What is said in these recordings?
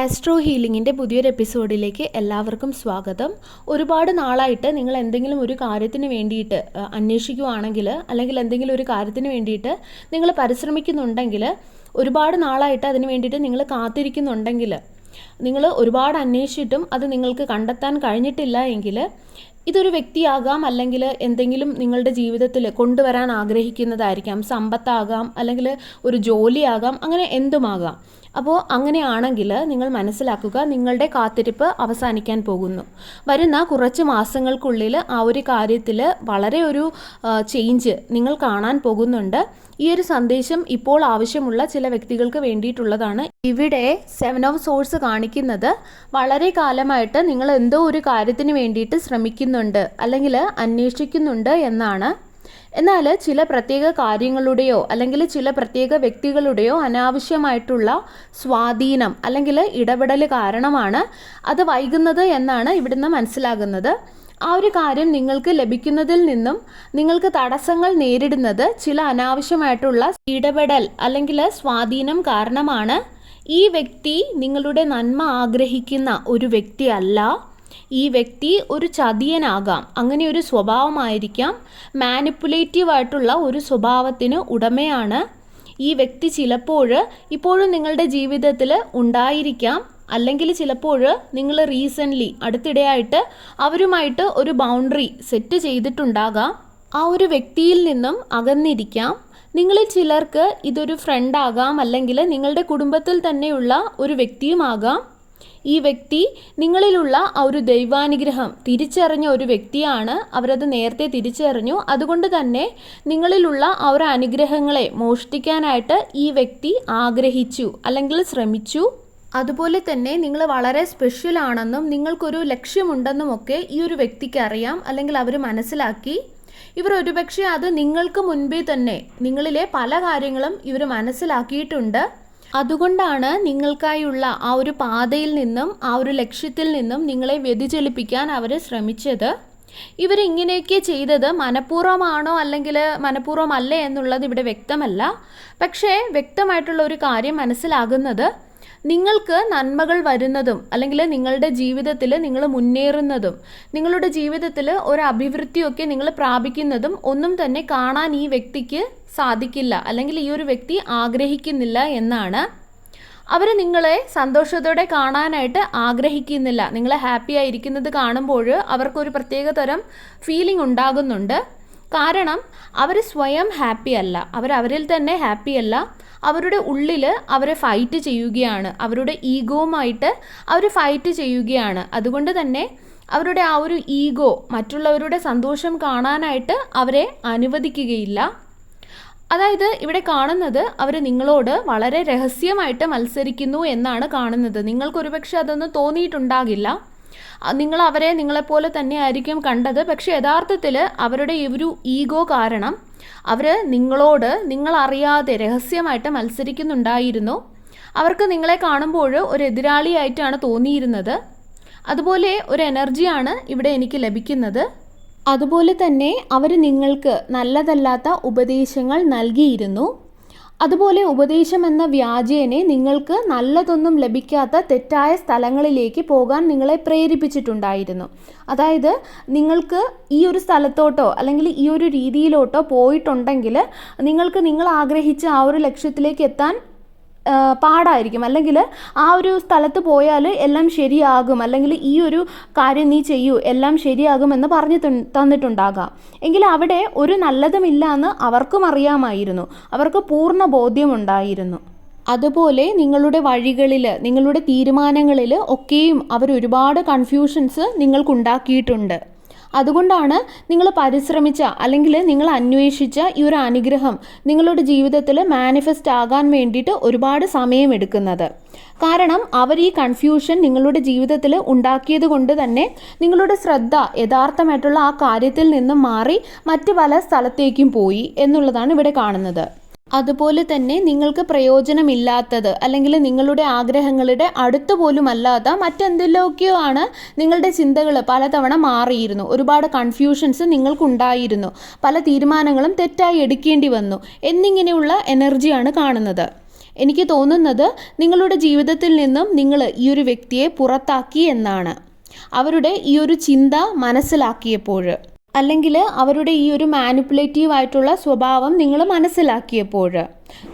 Astro ഹീലിംഗിൻ്റെ പുതിയൊരു എപ്പിസോഡിലേക്ക് എല്ലാവർക്കും സ്വാഗതം. ഒരുപാട് നാളായിട്ട് നിങ്ങൾ എന്തെങ്കിലും ഒരു കാര്യത്തിന് വേണ്ടിയിട്ട് അന്വേഷിക്കുകയാണെങ്കിൽ, അല്ലെങ്കിൽ എന്തെങ്കിലും ഒരു കാര്യത്തിന് വേണ്ടിയിട്ട് നിങ്ങൾ പരിശ്രമിക്കുന്നുണ്ടെങ്കിൽ, ഒരുപാട് നാളായിട്ട് അതിന് വേണ്ടിയിട്ട് നിങ്ങൾ കാത്തിരിക്കുന്നുണ്ടെങ്കിൽ, നിങ്ങൾ ഒരുപാട് അന്വേഷിച്ചിട്ടും അത് നിങ്ങൾക്ക് കണ്ടെത്താൻ കഴിഞ്ഞിട്ടില്ല എങ്കിൽ, ഇതൊരു വ്യക്തിയാകാം, അല്ലെങ്കിൽ എന്തെങ്കിലും നിങ്ങളുടെ ജീവിതത്തിൽ കൊണ്ടുവരാൻ ആഗ്രഹിക്കുന്നതായിരിക്കാം. സമ്പത്താകാം, അല്ലെങ്കിൽ ഒരു ജോലിയാകാം, അങ്ങനെ എന്തുമാകാം. അപ്പോൾ അങ്ങനെയാണെങ്കിൽ നിങ്ങൾ മനസ്സിലാക്കുക, നിങ്ങളുടെ കാത്തിരിപ്പ് അവസാനിക്കാൻ പോകുന്നു. വരുന്ന കുറച്ച് മാസങ്ങൾക്കുള്ളിൽ ആ ഒരു കാര്യത്തിൽ വളരെ ഒരു ചേഞ്ച് നിങ്ങൾ കാണാൻ പോകുന്നുണ്ട്. ഈ ഒരു സന്ദേശം ഇപ്പോൾ ആവശ്യമുള്ള ചില വ്യക്തികൾക്ക് വേണ്ടിയിട്ടുള്ളതാണ്. ഇവിടെ 7 ഓഫ് സോഴ്സ് കാണിക്കുന്നത് വളരെ കാലമായിട്ട് നിങ്ങൾ എന്തോ ഒരു കാര്യത്തിന് വേണ്ടിയിട്ട് ശ്രമിക്കുന്നുണ്ട് അല്ലെങ്കിൽ അന്വേഷിക്കുന്നുണ്ട് എന്നാണ്. എന്നാൽ ചില പ്രത്യേക കാര്യങ്ങളുടെയോ അല്ലെങ്കിൽ ചില പ്രത്യേക വ്യക്തികളുടെയോ അനാവശ്യമായിട്ടുള്ള സ്വാധീനം അല്ലെങ്കിൽ ഇടപെടൽ കാരണമാണ് അത് വൈകുന്നത് എന്നാണ് ഇവിടുന്ന് മനസ്സിലാകുന്നത്. ആ ഒരു കാര്യം നിങ്ങൾക്ക് ലഭിക്കുന്നതിൽ നിന്നും നിങ്ങൾക്ക് തടസ്സങ്ങൾ നേരിടുന്നത് ചില അനാവശ്യമായിട്ടുള്ള ഇടപെടൽ അല്ലെങ്കിൽ സ്വാധീനം കാരണമാണ്. ഈ വ്യക്തി നിങ്ങളുടെ നന്മ ആഗ്രഹിക്കുന്ന ഒരു വ്യക്തിയല്ല. ഈ വ്യക്തി ഒരു ചതിയനാകാം, അങ്ങനെ ഒരു സ്വഭാവമായിരിക്കാം. മാനിപ്പുലേറ്റീവായിട്ടുള്ള ഒരു സ്വഭാവത്തിന് ഉടമയാണ് ഈ വ്യക്തി. ഇപ്പോഴും നിങ്ങളുടെ ജീവിതത്തിൽ ഉണ്ടായിരിക്കാം, അല്ലെങ്കിൽ ചിലപ്പോൾ നിങ്ങൾ റീസെൻ്റ്ലി അടുത്തിടെയായിട്ട് അവരുമായിട്ട് ഒരു ബൗണ്ടറി സെറ്റ് ചെയ്തിട്ടുണ്ടാകാം. ആ ഒരു വ്യക്തിയിൽ നിന്നും അകന്നിരിക്കാം. നിങ്ങളിൽ ചിലർക്ക് ഇതൊരു ഫ്രണ്ടാകാം, അല്ലെങ്കിൽ നിങ്ങളുടെ കുടുംബത്തിൽ തന്നെയുള്ള ഒരു വ്യക്തിയുമാകാം. ഈ വ്യക്തി നിങ്ങളിലുള്ള ആ ഒരു ദൈവാനുഗ്രഹം തിരിച്ചറിഞ്ഞ ഒരു വ്യക്തിയാണ്. അവരത് നേരത്തെ തിരിച്ചറിഞ്ഞു. അതുകൊണ്ട് തന്നെ നിങ്ങളിലുള്ള ആ ഒരു അനുഗ്രഹങ്ങളെ മോഷ്ടിക്കാനായിട്ട് ഈ വ്യക്തി ആഗ്രഹിച്ചു അല്ലെങ്കിൽ ശ്രമിച്ചു. അതുപോലെ തന്നെ നിങ്ങൾ വളരെ സ്പെഷ്യൽ ആണെന്നും നിങ്ങൾക്കൊരു ലക്ഷ്യമുണ്ടെന്നുമൊക്കെ ഈ ഒരു വ്യക്തിക്ക് അറിയാം, അല്ലെങ്കിൽ അവർ മനസ്സിലാക്കി. ഇവർ ഒരുപക്ഷെ അത് നിങ്ങൾക്ക് മുൻപേ തന്നെ നിങ്ങളിലെ പല കാര്യങ്ങളും ഇവർ മനസ്സിലാക്കിയിട്ടുണ്ട്. അതുകൊണ്ടാണ് നിങ്ങൾക്കായുള്ള ആ ഒരു പാതയിൽ നിന്നും ആ ഒരു ലക്ഷ്യത്തിൽ നിന്നും നിങ്ങളെ വ്യതിചലിപ്പിക്കാൻ അവർ ശ്രമിച്ചത്. ഇവരിങ്ങനെയൊക്കെ ചെയ്തത് മനഃപൂർവ്വമാണോ അല്ലെങ്കിൽ മനഃപൂർവ്വമല്ലേ എന്നുള്ളത് ഇവിടെ വ്യക്തമല്ല. പക്ഷേ വ്യക്തമായിട്ടുള്ള ഒരു കാര്യം മനസ്സിലാകുന്നത്, നിങ്ങൾക്ക് നന്മകൾ വരുന്നതും അല്ലെങ്കിൽ നിങ്ങളുടെ ജീവിതത്തിൽ നിങ്ങൾ മുന്നേറുന്നതും നിങ്ങളുടെ ജീവിതത്തിൽ ഒരു അഭിവൃദ്ധിയൊക്കെ നിങ്ങൾ പ്രാപിക്കുന്നതും ഒന്നും തന്നെ കാണാൻ ഈ വ്യക്തിക്ക് സാധിക്കില്ല, അല്ലെങ്കിൽ ഈ ഒരു വ്യക്തി ആഗ്രഹിക്കുന്നില്ല എന്നാണ്. അവർ നിങ്ങളെ സന്തോഷത്തോടെ കാണാനായിട്ട് ആഗ്രഹിക്കുന്നില്ല. നിങ്ങളെ ഹാപ്പി ആയിരിക്കുന്നത് കാണുമ്പോൾ അവർക്കൊരു പ്രത്യേക തരം ഫീലിംഗ് ഉണ്ടാകുന്നുണ്ട്. കാരണം അവർ സ്വയം ഹാപ്പി അല്ല, അവരിൽ തന്നെ ഹാപ്പി അല്ല. അവരുടെ ഉള്ളിൽ അവരെ ഫൈറ്റ് ചെയ്യുകയാണ്, അവരുടെ ഈഗോവുമായിട്ട് അവർ ഫൈറ്റ് ചെയ്യുകയാണ്. അതുകൊണ്ട് തന്നെ അവരുടെ ആ ഒരു ഈഗോ മറ്റുള്ളവരുടെ സന്തോഷം കാണാനായിട്ട് അവരെ അനുവദിക്കുകയില്ല. അതായത് ഇവിടെ കാണുന്നത് അവർ നിങ്ങളോട് വളരെ രഹസ്യമായിട്ട് മത്സരിക്കുന്നു എന്നാണ് കാണുന്നത്. നിങ്ങൾക്കൊരുപക്ഷെ അതൊന്നും തോന്നിയിട്ടുണ്ടാകില്ല. നിങ്ങൾ അവരെ നിങ്ങളെപ്പോലെ തന്നെ ആയിരിക്കും കണ്ടത്. പക്ഷേ യഥാർത്ഥത്തിൽ അവരുടെ ഈ ഒരു ഈഗോ കാരണം അവർ നിങ്ങളോട് നിങ്ങളറിയാതെ രഹസ്യമായിട്ട് മത്സരിക്കുന്നുണ്ടായിരുന്നു. അവർക്ക് നിങ്ങളെ കാണുമ്പോൾ ഒരു എതിരാളിയായിട്ടാണ് തോന്നിയിരുന്നത്. അതുപോലെ ഒരു എനർജിയാണ് ഇവിടെ എനിക്ക് ലഭിക്കുന്നത്. അതുപോലെ തന്നെ അവർ നിങ്ങൾക്ക് നല്ലതല്ലാത്ത ഉപദേശങ്ങൾ നൽകിയിരുന്നു. അതുപോലെ ഉപദേശം എന്ന വ്യാജേനെ നിങ്ങൾക്ക് നല്ലതൊന്നും ലഭിക്കാത്ത തെറ്റായ സ്ഥലങ്ങളിലേക്ക് പോകാൻ നിങ്ങളെ പ്രേരിപ്പിച്ചിട്ടുണ്ടായിരുന്നു. അതായത് നിങ്ങൾക്ക് ഈ ഒരു സ്ഥലത്തോട്ടോ അല്ലെങ്കിൽ ഈ ഒരു രീതിയിലോട്ടോ പോയിട്ടുണ്ടെങ്കിൽ നിങ്ങൾക്ക് നിങ്ങൾ ആഗ്രഹിച്ച ആ ഒരു ലക്ഷ്യത്തിലേക്ക് എത്താൻ പാടായിരിക്കും. അല്ലെങ്കിൽ ആ ഒരു സ്ഥലത്ത് പോയാൽ എല്ലാം ശരിയാകും, അല്ലെങ്കിൽ ഈ ഒരു കാര്യം നീ ചെയ്യൂ എല്ലാം ശരിയാകുമെന്ന് പറഞ്ഞു തന്നിട്ടുണ്ടാകാം. എങ്കിൽ അവിടെ ഒരു നല്ലതുമില്ല എന്ന് അവർക്കും അറിയാമായിരുന്നു. അവർക്ക് പൂർണ്ണ ബോധ്യമുണ്ടായിരുന്നു. അതുപോലെ നിങ്ങളുടെ വഴികളിൽ നിങ്ങളുടെ തീരുമാനങ്ങളിൽ ഒക്കെയും അവർ ഒരുപാട് കൺഫ്യൂഷൻസ് നിങ്ങൾക്കുണ്ടാക്കിയിട്ടുണ്ട്. അതുകൊണ്ടാണ് നിങ്ങൾ പരിശ്രമിച്ച അല്ലെങ്കിൽ നിങ്ങൾ അന്വേഷിച്ച ഈ ഒരു അനുഗ്രഹം നിങ്ങളുടെ ജീവിതത്തിൽ മാനിഫെസ്റ്റ് ആകാൻ വേണ്ടിയിട്ട് ഒരുപാട് സമയമെടുക്കുന്നത്. കാരണം അവർ ഈ കൺഫ്യൂഷൻ നിങ്ങളുടെ ജീവിതത്തിൽ ഉണ്ടാക്കിയത് കൊണ്ട് തന്നെ നിങ്ങളുടെ ശ്രദ്ധ യഥാർത്ഥമായിട്ടുള്ള ആ കാര്യത്തിൽ നിന്നും മാറി മറ്റ് പല സ്ഥലത്തേക്കും പോയി എന്നുള്ളതാണ് ഇവിടെ കാണുന്നത്. അതുപോലെ തന്നെ നിങ്ങൾക്ക് പ്രയോജനമില്ലാത്തത് അല്ലെങ്കിൽ നിങ്ങളുടെ ആഗ്രഹങ്ങളുടെ അടുത്ത് പോലും അല്ലാത്ത മറ്റെന്തെങ്കിലുമൊക്കെയോ ആണ് നിങ്ങളുടെ ചിന്തകൾ പലതവണ മാറിയിരുന്നു. ഒരുപാട് കൺഫ്യൂഷൻസ് നിങ്ങൾക്കുണ്ടായിരുന്നു. പല തീരുമാനങ്ങളും തെറ്റായി എടുക്കേണ്ടി വന്നു എന്നിങ്ങനെയുള്ള എനർജിയാണ് കാണുന്നത്. എനിക്ക് തോന്നുന്നത് നിങ്ങളുടെ ജീവിതത്തിൽ നിന്നും നിങ്ങൾ ഈ ഒരു വ്യക്തിയെ പുറത്താക്കി എന്നാണ്. അവരുടെ ഈ ഒരു ചിന്ത മനസ്സിലാക്കിയപ്പോൾ, അല്ലെങ്കിൽ അവരുടെ ഈ ഒരു മാനിപ്പുലേറ്റീവ് ആയിട്ടുള്ള സ്വഭാവം നിങ്ങൾ മനസ്സിലാക്കിയപ്പോൾ,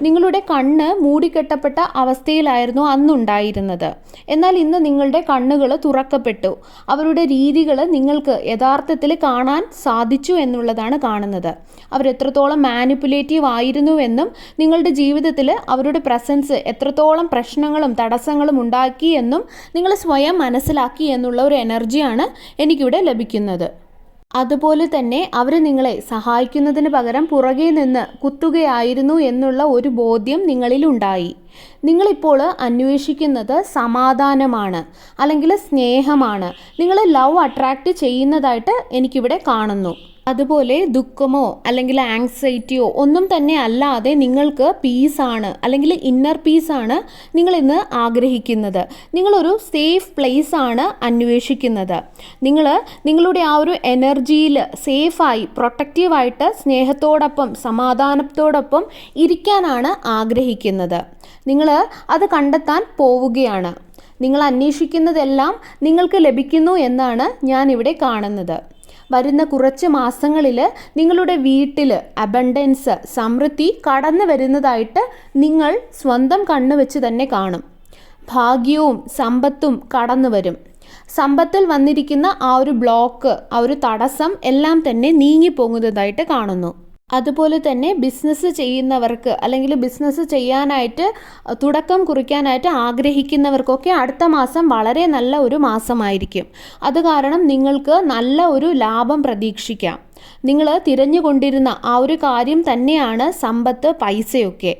നിങ്ങളുടെ കണ്ണ് മൂടിക്കെട്ടപ്പെട്ട അവസ്ഥയിലായിരുന്നു അന്നുണ്ടായിരുന്നത്. എന്നാൽ ഇന്ന് നിങ്ങളുടെ കണ്ണുകൾ തുറക്കപ്പെട്ടു. അവരുടെ രീതികൾ നിങ്ങൾക്ക് യഥാർത്ഥത്തിൽ കാണാൻ സാധിച്ചു എന്നുള്ളതാണ് കാണുന്നത്. അവരെത്രത്തോളം മാനിപ്പുലേറ്റീവ് ആയിരുന്നുവെന്നും നിങ്ങളുടെ ജീവിതത്തിൽ അവരുടെ പ്രസൻസ് എത്രത്തോളം പ്രശ്നങ്ങളും തടസ്സങ്ങളും ഉണ്ടാക്കി എന്നും നിങ്ങൾ സ്വയം മനസ്സിലാക്കി എന്നുള്ള ഒരു എനർജിയാണ് എനിക്കിവിടെ ലഭിക്കുന്നത്. അതുപോലെ തന്നെ അവർ നിങ്ങളെ സഹായിക്കുന്നതിന് പകരം പുറകെ നിന്ന് കുത്തുകയായിരുന്നു എന്നുള്ള ഒരു ബോധ്യം നിങ്ങളിലുണ്ടായി. നിങ്ങളിപ്പോൾ അന്വേഷിക്കുന്നത് സമാധാനമാണ്, അല്ലെങ്കിൽ സ്നേഹമാണ്. നിങ്ങൾ ലവ് അട്രാക്റ്റ് ചെയ്യുന്നതായിട്ട് എനിക്കിവിടെ കാണുന്നു. അതുപോലെ ദുഃഖമോ അല്ലെങ്കിൽ ആങ്സൈറ്റിയോ ഒന്നും തന്നെ അല്ലാതെ നിങ്ങൾക്ക് പീസാണ്, അല്ലെങ്കിൽ ഇന്നർ പീസാണ് നിങ്ങൾ ഇന്ന് ആഗ്രഹിക്കുന്നത്. നിങ്ങളൊരു സേഫ് പ്ലേസ് ആണ് അന്വേഷിക്കുന്നത്. നിങ്ങളുടെ ആ ഒരു എനർജിയിൽ സേഫായി പ്രൊട്ടക്റ്റീവായിട്ട് സ്നേഹത്തോടൊപ്പം സമാധാനത്തോടൊപ്പം ഇരിക്കാനാണ് ആഗ്രഹിക്കുന്നത്. നിങ്ങൾ അത് കണ്ടെത്താൻ പോവുകയാണ്. നിങ്ങൾ അന്വേഷിക്കുന്നതെല്ലാം നിങ്ങൾക്ക് ലഭിക്കുന്നു എന്നാണ് ഞാനിവിടെ കാണുന്നത്. വരുന്ന കുറച്ച് മാസങ്ങളിൽ നിങ്ങളുടെ വീട്ടിൽ അബണ്ടൻസ്, സമൃദ്ധി കടന്നു വരുന്നതായിട്ട് നിങ്ങൾ സ്വന്തം കണ്ണ് വെച്ച് തന്നെ കാണും. ഭാഗ്യവും സമ്പത്തും കടന്നു വരും. സമ്പത്തിൽ വന്നിരിക്കുന്ന ആ ഒരു ബ്ലോക്ക്, ആ ഒരു തടസ്സം എല്ലാം തന്നെ നീങ്ങിപ്പോകുന്നതായിട്ട് കാണുന്നു. അതുപോലെ തന്നെ ബിസിനസ് ചെയ്യുന്നവർക്ക്, അല്ലെങ്കിൽ ബിസിനസ് ചെയ്യാനായിട്ട് തുടക്കം കുറിക്കാനായിട്ട് ആഗ്രഹിക്കുന്നവർക്കൊക്കെ അടുത്ത മാസം വളരെ നല്ല ഒരു മാസമായിരിക്കും. അത് കാരണം നിങ്ങൾക്ക് നല്ല ഒരു ലാഭം പ്രതീക്ഷിക്കാം. നിങ്ങൾ തിരഞ്ഞുകൊണ്ടിരുന്ന ആ ഒരു കാര്യം തന്നെയാണ് സമ്പത്ത്, പൈസയൊക്കെ.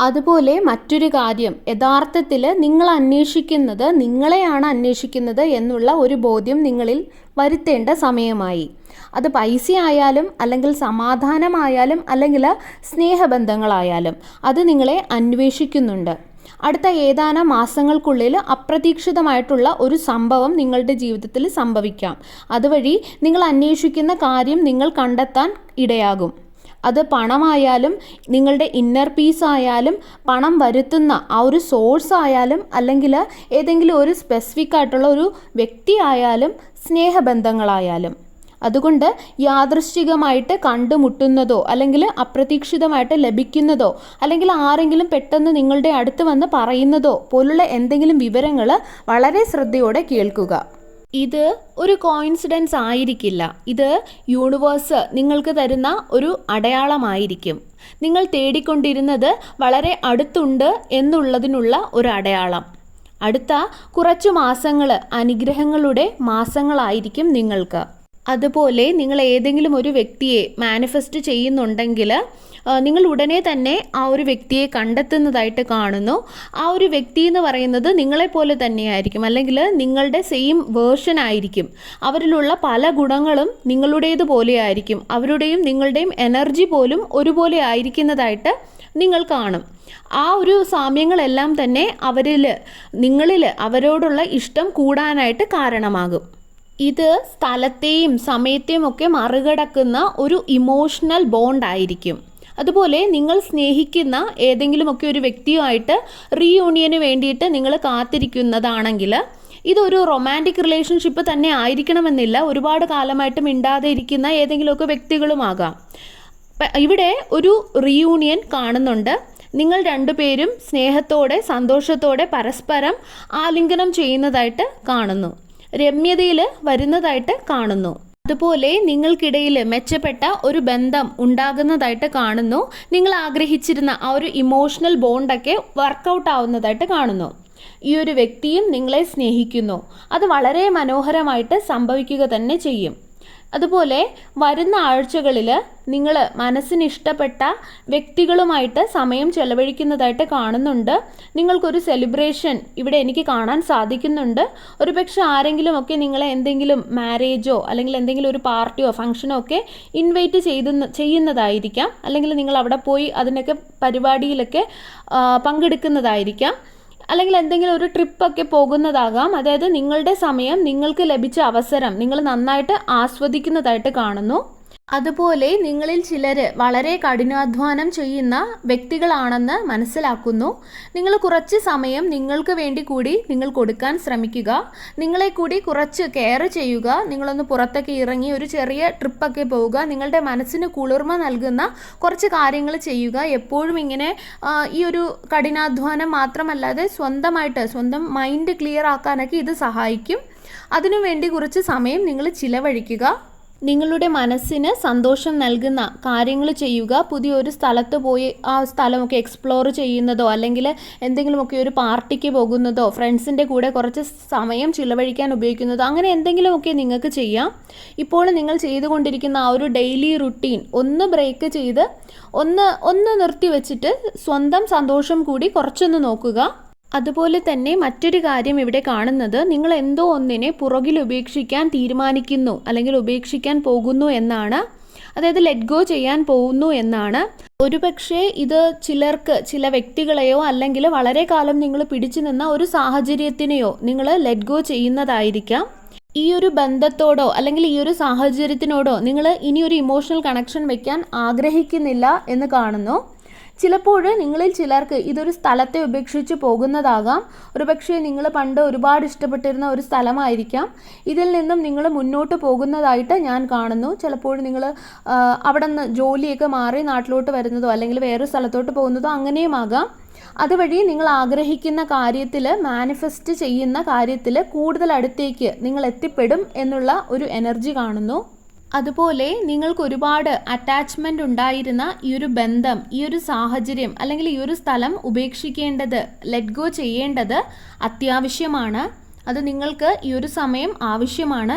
അതുപോലെ മറ്റൊരു കാര്യം, യഥാർത്ഥത്തിൽ നിങ്ങൾ അന്വേഷിക്കുന്നത് നിങ്ങളെയാണ് അന്വേഷിക്കുന്നത് എന്നുള്ള ഒരു ബോധ്യം നിങ്ങളിൽ വരുത്തേണ്ട സമയമായി. അത് പൈസയായാലും, അല്ലെങ്കിൽ സമാധാനമായാലും, അല്ലെങ്കിൽ സ്നേഹബന്ധങ്ങളായാലും അത് നിങ്ങളെ അന്വേഷിക്കുന്നുണ്ട്. അടുത്ത ഏതാനും മാസങ്ങൾക്കുള്ളിൽ അപ്രതീക്ഷിതമായിട്ടുള്ള ഒരു സംഭവം നിങ്ങളുടെ ജീവിതത്തിൽ സംഭവിക്കാം. അതുവഴി നിങ്ങൾ അന്വേഷിക്കുന്ന കാര്യം നിങ്ങൾ കണ്ടെത്താൻ ഇടയാകും. അത് പണമായാലും, നിങ്ങളുടെ ഇന്നർ പീസ് ആയാലും, പണം വരുത്തുന്ന ആ ഒരു സോഴ്സ് ആയാലും, അല്ലെങ്കിൽ ഏതെങ്കിലും ഒരു സ്പെസിഫിക് ആയിട്ടുള്ള ഒരു വ്യക്തി ആയാലും, സ്നേഹബന്ധങ്ങളായാലും. അതുകൊണ്ട് യാദൃശ്ചികമായിട്ട് കണ്ടുമുട്ടുന്നതോ, അല്ലെങ്കിൽ അപ്രതീക്ഷിതമായിട്ട് ലഭിക്കുന്നതോ, അല്ലെങ്കിൽ ആരെങ്കിലും പെട്ടെന്ന് നിങ്ങളുടെ അടുത്ത് വന്ന് പറയുന്നതോ പോലുള്ള എന്തെങ്കിലും വിവരങ്ങൾ വളരെ ശ്രദ്ധയോടെ കേൾക്കുക. ഇത് ഒരു കോയിൻസിഡൻസ് ആയിരിക്കില്ല. ഇത് യൂണിവേഴ്സ് നിങ്ങൾക്ക് തരുന്ന ഒരു അടയാളമായിരിക്കും. നിങ്ങൾ തേടിക്കൊണ്ടിരുന്നത് വളരെ അടുത്തുണ്ട് എന്നുള്ളതിനുള്ള ഒരു അടയാളം. അടുത്ത കുറച്ചു മാസങ്ങൾ അനുഗ്രഹങ്ങളുടെ മാസങ്ങളായിരിക്കും നിങ്ങൾക്ക്. അതുപോലെ നിങ്ങൾ ഏതെങ്കിലും ഒരു വ്യക്തിയെ മാനിഫെസ്റ്റ് ചെയ്യുന്നുണ്ടെങ്കിൽ നിങ്ങൾ ഉടനെ തന്നെ ആ ഒരു വ്യക്തിയെ കണ്ടെത്തുന്നതായിട്ട് കാണുന്നു. ആ ഒരു വ്യക്തി എന്ന് പറയുന്നത് നിങ്ങളെപ്പോലെ തന്നെയായിരിക്കും, അല്ലെങ്കിൽ നിങ്ങളുടെ സെയിം വേർഷൻ ആയിരിക്കും. അവരിലുള്ള പല ഗുണങ്ങളും നിങ്ങളുടേതുപോലെ ആയിരിക്കും. അവരുടെയും നിങ്ങളുടെയും എനർജി പോലും ഒരുപോലെ ആയിരിക്കുന്നതായിട്ട് നിങ്ങൾ കാണും. ആ ഒരു സാമ്യങ്ങളെല്ലാം തന്നെ നിങ്ങളിൽ അവരോടുള്ള ഇഷ്ടം കൂടാനായിട്ട് കാരണമാകും. ഇത് സ്ഥലത്തെയും സമയത്തെയും ഒക്കെ മറികടക്കുന്ന ഒരു ഇമോഷണൽ ബോണ്ടായിരിക്കും. അതുപോലെ നിങ്ങൾ സ്നേഹിക്കുന്ന ഏതെങ്കിലുമൊക്കെ ഒരു വ്യക്തിയുമായിട്ട് റീയൂണിയന് വേണ്ടിയിട്ട് നിങ്ങൾ കാത്തിരിക്കുന്നതാണെങ്കിൽ ഇതൊരു റൊമാൻറ്റിക് റിലേഷൻഷിപ്പ് തന്നെ ആയിരിക്കണമെന്നില്ല. ഒരുപാട് കാലമായിട്ട് മിണ്ടാതെ ഇരിക്കുന്ന ഏതെങ്കിലുമൊക്കെ വ്യക്തികളുമാകാം. ഇവിടെ ഒരു റീയൂണിയൻ കാണുന്നുണ്ട്. നിങ്ങൾ രണ്ടുപേരും സ്നേഹത്തോടെ, സന്തോഷത്തോടെ പരസ്പരം ആലിംഗനം ചെയ്യുന്നതായിട്ട് കാണുന്നു. രമ്യതയിൽ വരുന്നതായിട്ട് കാണുന്നു. അതുപോലെ നിങ്ങൾക്കിടയിൽ മെച്ചപ്പെട്ട ഒരു ബന്ധം ഉണ്ടാകുന്നതായിട്ട് കാണുന്നു. നിങ്ങൾ ആഗ്രഹിച്ചിരുന്ന ആ ഒരു ഇമോഷണൽ ബോണ്ടൊക്കെ വർക്കൗട്ട് ആവുന്നതായിട്ട് കാണുന്നു. ഈ ഒരു വ്യക്തിയും നിങ്ങളെ സ്നേഹിക്കുന്നു. അത് വളരെ മനോഹരമായിട്ട് സംഭവിക്കുക തന്നെ ചെയ്യും. അതുപോലെ വരുന്ന ആഴ്ചകളിൽ നിങ്ങൾ മനസ്സിന് ഇഷ്ടപ്പെട്ട വ്യക്തികളുമായിട്ട് സമയം ചെലവഴിക്കുന്നതായിട്ട് കാണുന്നുണ്ട്. നിങ്ങൾക്കൊരു സെലിബ്രേഷൻ ഇവിടെ എനിക്ക് കാണാൻ സാധിക്കുന്നുണ്ട്. ഒരുപക്ഷെ ആരെങ്കിലുമൊക്കെ നിങ്ങളെ എന്തെങ്കിലും മാരേജോ അല്ലെങ്കിൽ എന്തെങ്കിലും ഒരു പാർട്ടിയോ ഫംഗ്ഷനോ ഒക്കെ ഇൻവൈറ്റ് ചെയ്യുന്നതായിരിക്കാം. അല്ലെങ്കിൽ നിങ്ങൾ അവിടെ പോയി അതിനൊക്കെ പരിപാടിയിലൊക്കെ പങ്കെടുക്കുന്നതായിരിക്കാം. അല്ലെങ്കിൽ എന്തെങ്കിലും ഒരു ട്രിപ്പൊക്കെ പോകുന്നതാകാം. അതായത് നിങ്ങളുടെ സമയം, നിങ്ങൾക്ക് ലഭിച്ച അവസരം നിങ്ങൾ നന്നായിട്ട് ആസ്വദിക്കുന്നതായിട്ട് കാണുന്നു. അതുപോലെ നിങ്ങളിൽ ചിലർ വളരെ കഠിനാധ്വാനം ചെയ്യുന്ന വ്യക്തികളാണെന്ന് മനസ്സിലാക്കുന്നു. നിങ്ങൾ കുറച്ച് സമയം നിങ്ങൾക്ക് വേണ്ടി കൂടി നിങ്ങൾ കൊടുക്കാൻ ശ്രമിക്കുക. നിങ്ങളെ കൂടി കുറച്ച് കെയർ ചെയ്യുക. നിങ്ങളൊന്ന് പുറത്തൊക്കെ ഇറങ്ങി ഒരു ചെറിയ ട്രിപ്പൊക്കെ പോവുക. നിങ്ങളുടെ മനസ്സിന് കുളിർമ നൽകുന്ന കുറച്ച് കാര്യങ്ങൾ ചെയ്യുക. എപ്പോഴും ഇങ്ങനെ ഈ ഒരു കഠിനാധ്വാനം മാത്രമല്ലാതെ സ്വന്തം മൈൻഡ് ക്ലിയർ ആക്കാനൊക്കെ ഇത് സഹായിക്കും. അതിനുവേണ്ടി കുറച്ച് സമയം നിങ്ങൾ ചിലവഴിക്കുക. നിങ്ങളുടെ മനസ്സിന് സന്തോഷം നൽകുന്ന കാര്യങ്ങൾ ചെയ്യുക. പുതിയൊരു സ്ഥലത്ത് പോയി ആ സ്ഥലമൊക്കെ എക്സ്പ്ലോർ ചെയ്യുന്നതോ അല്ലെങ്കിൽ എന്തെങ്കിലുമൊക്കെ ഒരു പാർട്ടിക്ക് പോകുന്നതോ ഫ്രണ്ട്സിൻ്റെ കൂടെ കുറച്ച് സമയം ചിലവഴിക്കാൻ ഉപയോഗിക്കുന്നതോ അങ്ങനെ എന്തെങ്കിലുമൊക്കെ നിങ്ങൾക്ക് ചെയ്യാം. ഇപ്പോൾ നിങ്ങൾ ചെയ്തുകൊണ്ടിരിക്കുന്ന ആ ഒരു ഡെയിലി റുട്ടീൻ ഒന്ന് ബ്രേക്ക് ചെയ്ത് ഒന്ന് നിർത്തി വെച്ചിട്ട് സ്വന്തം സന്തോഷം കൂടി കുറച്ചൊന്ന് നോക്കുക. അതുപോലെ തന്നെ മറ്റൊരു കാര്യം ഇവിടെ കാണുന്നത്, നിങ്ങൾ എന്തോ ഒന്നിനെ പുറകിൽ ഉപേക്ഷിക്കാൻ തീരുമാനിക്കുന്നു അല്ലെങ്കിൽ ഉപേക്ഷിക്കാൻ പോകുന്നു എന്നാണ്. അതായത് ലെറ്റ് ഗോ ചെയ്യാൻ പോകുന്നു എന്നാണ്. ഒരുപക്ഷെ ഇത് ചില വ്യക്തികളെയോ അല്ലെങ്കിൽ വളരെ കാലം നിങ്ങൾ പിടിച്ചു നിന്ന ഒരു സാഹചര്യത്തിനെയോ നിങ്ങൾ ലെറ്റ് ഗോ ചെയ്യുന്നതായിരിക്കാം. ഈ ഒരു ബന്ധത്തോടോ അല്ലെങ്കിൽ ഈ ഒരു സാഹചര്യത്തിനോടോ നിങ്ങൾ ഇനിയൊരു ഇമോഷണൽ കണക്ഷൻ വയ്ക്കാൻ ആഗ്രഹിക്കുന്നില്ല എന്ന് കാണുന്നു. ചിലപ്പോൾ നിങ്ങളിൽ ചിലർക്ക് ഇതൊരു സ്ഥലത്തെ ഉപേക്ഷിച്ച് പോകുന്നതാകാം. ഒരുപക്ഷെ നിങ്ങൾ പണ്ട് ഒരുപാട് ഇഷ്ടപ്പെട്ടിരുന്ന ഒരു സ്ഥലമായിരിക്കാം. ഇതിൽ നിന്നും നിങ്ങൾ മുന്നോട്ട് പോകുന്നതായിട്ട് ഞാൻ കാണുന്നു. ചിലപ്പോൾ നിങ്ങൾ അവിടെ നിന്ന് ജോലിയൊക്കെ മാറി നാട്ടിലോട്ട് വരുന്നതോ അല്ലെങ്കിൽ വേറൊരു സ്ഥലത്തോട്ട് പോകുന്നതോ അങ്ങനെയുമാകാം. അതുവഴി നിങ്ങൾ ആഗ്രഹിക്കുന്ന കാര്യത്തിൽ, മാനിഫെസ്റ്റ് ചെയ്യുന്ന കാര്യത്തിൽ കൂടുതൽ അടുത്തേക്ക് നിങ്ങൾ എത്തിപ്പെടും എന്നുള്ള ഒരു എനർജി കാണുന്നു. അതുപോലെ നിങ്ങൾക്ക് ഒരുപാട് അറ്റാച്ച്മെൻ്റ് ഉണ്ടായിരുന്ന ഈ ഒരു ബന്ധം, ഈ ഒരു സാഹചര്യം അല്ലെങ്കിൽ ഈ ഒരു സ്ഥലം ഉപേക്ഷിക്കേണ്ടത്, ലെറ്റ് ഗോ ചെയ്യേണ്ടത് അത്യാവശ്യമാണ്. അത് നിങ്ങൾക്ക് ഈ ഒരു സമയം ആവശ്യമാണ്.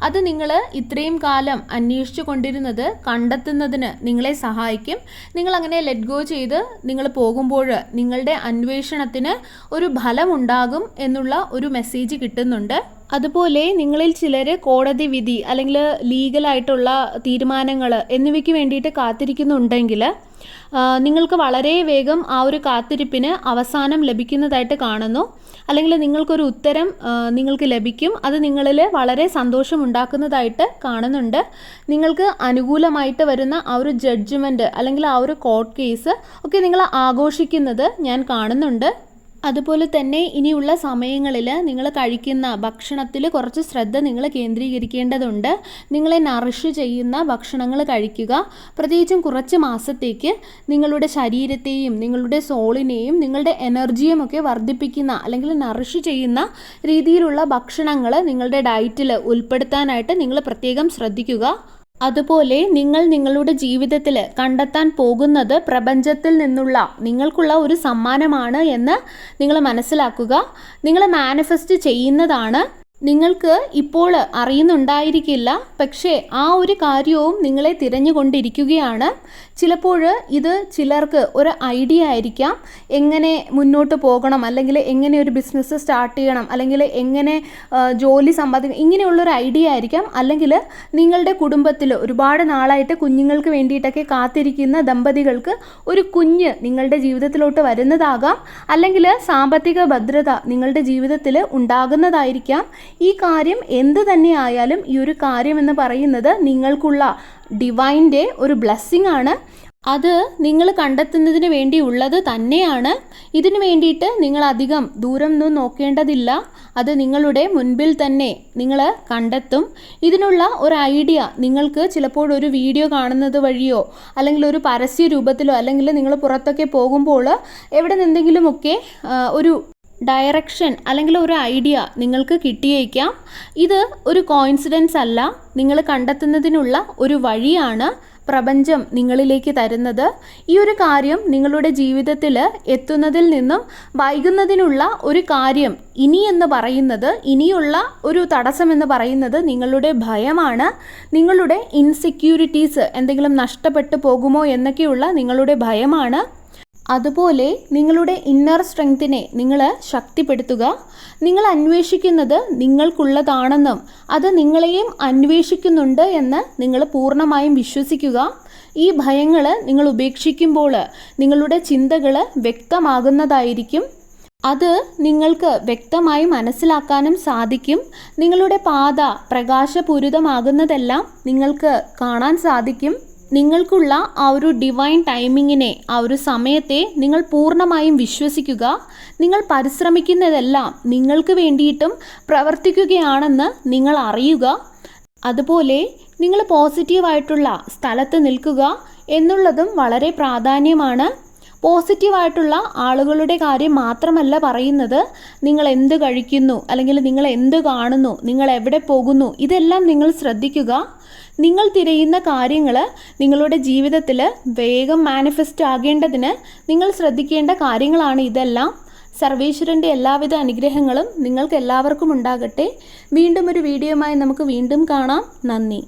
അത് നിങ്ങൾ ഇത്രയും കാലം അന്വേഷിച്ചു കൊണ്ടിരുന്നത് കണ്ടെത്തുന്നതിന് നിങ്ങളെ സഹായിക്കും. നിങ്ങളങ്ങനെ ലെറ്റ് ഗോ ചെയ്ത് നിങ്ങൾ പോകുമ്പോൾ നിങ്ങളുടെ അന്വേഷണത്തിന് ഒരു ഫലമുണ്ടാകും എന്നുള്ള ഒരു മെസ്സേജ് കിട്ടുന്നുണ്ട്. അതുപോലെ നിങ്ങളിൽ ചിലർ കോടതി വിധി അല്ലെങ്കിൽ ലീഗലായിട്ടുള്ള തീരുമാനങ്ങൾ എന്നിവയ്ക്ക് വേണ്ടിയിട്ട് കാത്തിരിക്കുന്നുണ്ടെങ്കിൽ നിങ്ങൾക്ക് വളരെ വേഗം ആ ഒരു കാത്തിരിപ്പിന് അവസാനം ലഭിക്കുന്നതായിട്ട് കാണുന്നു. അല്ലെങ്കിൽ നിങ്ങൾക്കൊരു ഉത്തരം നിങ്ങൾക്ക് ലഭിക്കും. അത് നിങ്ങളിൽ വളരെ സന്തോഷമുണ്ടാക്കുന്നതായിട്ട് കാണുന്നുണ്ട്. നിങ്ങൾക്ക് അനുകൂലമായിട്ട് വരുന്ന ആ ഒരു ജഡ്ജ്മെൻറ്റ് അല്ലെങ്കിൽ ആ ഒരു കോർട്ട് കേസ് ഒക്കെ നിങ്ങൾ ആഘോഷിക്കുന്നത് ഞാൻ കാണുന്നുണ്ട്. അതുപോലെ തന്നെ ഇനിയുള്ള സമയങ്ങളിൽ നിങ്ങൾ കഴിക്കുന്ന ഭക്ഷണത്തിൽ കുറച്ച് ശ്രദ്ധ നിങ്ങൾ കേന്ദ്രീകരിക്കേണ്ടതുണ്ട്. നിങ്ങളെ നറിഷ് ചെയ്യുന്ന ഭക്ഷണങ്ങൾ കഴിക്കുക. പ്രത്യേകിച്ചും കുറച്ച് മാസത്തേക്ക് നിങ്ങളുടെ ശരീരത്തെയും നിങ്ങളുടെ സോളിനെയും നിങ്ങളുടെ എനർജിയും ഒക്കെ വർദ്ധിപ്പിക്കുന്ന അല്ലെങ്കിൽ നറിഷ് ചെയ്യുന്ന രീതിയിലുള്ള ഭക്ഷണങ്ങൾ നിങ്ങളുടെ ഡയറ്റിൽ ഉൾപ്പെടുത്താനായിട്ട് നിങ്ങൾ പ്രത്യേകം ശ്രദ്ധിക്കുക. അതുപോലെ നിങ്ങൾ നിങ്ങളുടെ ജീവിതത്തിൽ കണ്ടെത്താൻ പോകുന്നത് പ്രപഞ്ചത്തിൽ നിന്നുള്ള നിങ്ങൾക്കുള്ള ഒരു സമ്മാനമാണ് എന്ന് നിങ്ങൾ മനസ്സിലാക്കുക. നിങ്ങൾ മാനിഫെസ്റ്റ് ചെയ്യുന്നതാണ്. നിങ്ങൾക്ക് ഇപ്പോൾ അറിയുന്നുണ്ടായിരിക്കില്ല, പക്ഷേ ആ ഒരു കാര്യവും നിങ്ങളെ തിരഞ്ഞുകൊണ്ടിരിക്കുകയാണ്. ചിലപ്പോൾ ഇത് ചിലർക്ക് ഒരു ഐഡിയ ആയിരിക്കാം, എങ്ങനെ മുന്നോട്ട് പോകണം അല്ലെങ്കിൽ എങ്ങനെ ഒരു ബിസിനസ് സ്റ്റാർട്ട് ചെയ്യണം അല്ലെങ്കിൽ എങ്ങനെ ജോലി സമ്പാദിക്കണം, ഇങ്ങനെയുള്ളൊരു ഐഡിയ ആയിരിക്കാം. അല്ലെങ്കിൽ നിങ്ങളുടെ കുടുംബത്തിൽ ഒരുപാട് നാളായിട്ട് കുഞ്ഞുങ്ങൾക്ക് വേണ്ടിയിട്ടൊക്കെ കാത്തിരിക്കുന്ന ദമ്പതികൾക്ക് ഒരു കുഞ്ഞ് നിങ്ങളുടെ ജീവിതത്തിലോട്ട് വരുന്നതാകാം. അല്ലെങ്കിൽ സാമ്പത്തിക ഭദ്രത നിങ്ങളുടെ ജീവിതത്തിൽ ഉണ്ടാകുന്നതായിരിക്കാം. ഈ കാര്യം എന്ത് തന്നെയായാലും ഈ ഒരു കാര്യം എന്ന് പറയുന്നത് നിങ്ങൾക്കുള്ള ഡിവൈൻ്റെ ഒരു ബ്ലെസ്സിങ് ആണ്. അത് നിങ്ങൾ കണ്ടെത്തുന്നതിന് വേണ്ടിയുള്ളത് തന്നെയാണ്. ഇതിനു വേണ്ടിയിട്ട് നിങ്ങൾ അധികം ദൂരം ഒന്നും നോക്കേണ്ടതില്ല. അത് നിങ്ങളുടെ മുൻപിൽ തന്നെ നിങ്ങൾ കണ്ടെത്തും. ഇതിനുള്ള ഒരു ഐഡിയ നിങ്ങൾക്ക് ചിലപ്പോൾ ഒരു വീഡിയോ കാണുന്നത് വഴിയോ അല്ലെങ്കിൽ ഒരു പരസ്യ രൂപത്തിലോ അല്ലെങ്കിൽ നിങ്ങൾ പുറത്തൊക്കെ പോകുമ്പോൾ എവിടെ നിന്നെങ്കിലുമൊക്കെ ഒരു ഡയറക്ഷൻ അല്ലെങ്കിൽ ഒരു ഐഡിയ നിങ്ങൾക്ക് കിട്ടിയേക്കാം. ഇത് ഒരു കോയിൻസിഡൻസ് അല്ല, നിങ്ങൾ കണ്ടെത്തുന്നതിനുള്ള ഒരു വഴിയാണ് പ്രപഞ്ചം നിങ്ങളിലേക്ക് തരുന്നത്. ഈ ഒരു കാര്യം നിങ്ങളുടെ ജീവിതത്തിൽ എത്തുന്നതിൽ നിന്നും വൈകുന്നതിനുള്ള ഒരു കാര്യം ഇനിയുള്ള ഒരു തടസ്സം എന്ന് പറയുന്നത് നിങ്ങളുടെ ഭയമാണ്. നിങ്ങളുടെ ഇൻസെക്യൂരിറ്റീസ്, എന്തെങ്കിലും നഷ്ടപ്പെട്ടു പോകുമോ എന്നൊക്കെയുള്ള നിങ്ങളുടെ ഭയമാണ്. അതുപോലെ നിങ്ങളുടെ ഇന്നർ സ്ട്രെങ്തിനെ നിങ്ങൾ ശക്തിപ്പെടുത്തുക. നിങ്ങൾ അന്വേഷിക്കുന്നത് നിങ്ങൾക്കുള്ളതാണെന്നും അത് നിങ്ങളെയും അന്വേഷിക്കുന്നുണ്ട് എന്ന് നിങ്ങൾ പൂർണ്ണമായും വിശ്വസിക്കുക. ഈ ഭയങ്ങൾ നിങ്ങൾ ഉപേക്ഷിക്കുമ്പോൾ നിങ്ങളുടെ ചിന്തകൾ വ്യക്തമാകുന്നതായിരിക്കും. അത് നിങ്ങൾക്ക് വ്യക്തമായി മനസ്സിലാക്കാനും സാധിക്കും. നിങ്ങളുടെ പാത പ്രകാശപൂരിതമാകുന്നതെല്ലാം നിങ്ങൾക്ക് കാണാൻ സാധിക്കും. നിങ്ങൾക്കുള്ള ആ ഒരു ഡിവൈൻ ടൈമിങ്ങിനെ, ആ ഒരു സമയത്തെ നിങ്ങൾ പൂർണ്ണമായും വിശ്വസിക്കുക. നിങ്ങൾ പരിശ്രമിക്കുന്നതെല്ലാം നിങ്ങൾക്ക് വേണ്ടിയിട്ടും പ്രവർത്തിക്കുകയാണെന്ന് നിങ്ങൾ അറിയുക. അതുപോലെ നിങ്ങൾ പോസിറ്റീവായിട്ടുള്ള സ്ഥലത്ത് നിൽക്കുക എന്നുള്ളതും വളരെ പ്രാധാന്യമാണ്. പോസിറ്റീവായിട്ടുള്ള ആളുകളുടെ കാര്യം മാത്രമല്ല പറയുന്നത്. നിങ്ങൾ എന്ത് കഴിക്കുന്നു, അല്ലെങ്കിൽ നിങ്ങൾ എന്ത് കാണുന്നു, നിങ്ങൾ എവിടെ പോകുന്നു, ഇതെല്ലാം നിങ്ങൾ ശ്രദ്ധിക്കുക. നിങ്ങൾ തിരയുന്ന കാര്യങ്ങൾ നിങ്ങളുടെ ജീവിതത്തിൽ വേഗം മാനിഫെസ്റ്റ് ആകേണ്ടതിന് നിങ്ങൾ ശ്രദ്ധിക്കേണ്ട കാര്യങ്ങളാണ് ഇതെല്ലാം. സർവേശ്വരൻ്റെ എല്ലാവിധ അനുഗ്രഹങ്ങളും നിങ്ങൾക്ക് എല്ലാവർക്കും ഉണ്ടാകട്ടെ. വീണ്ടും ഒരു വീഡിയോയുമായി നമുക്ക് വീണ്ടും കാണാം. നന്ദി.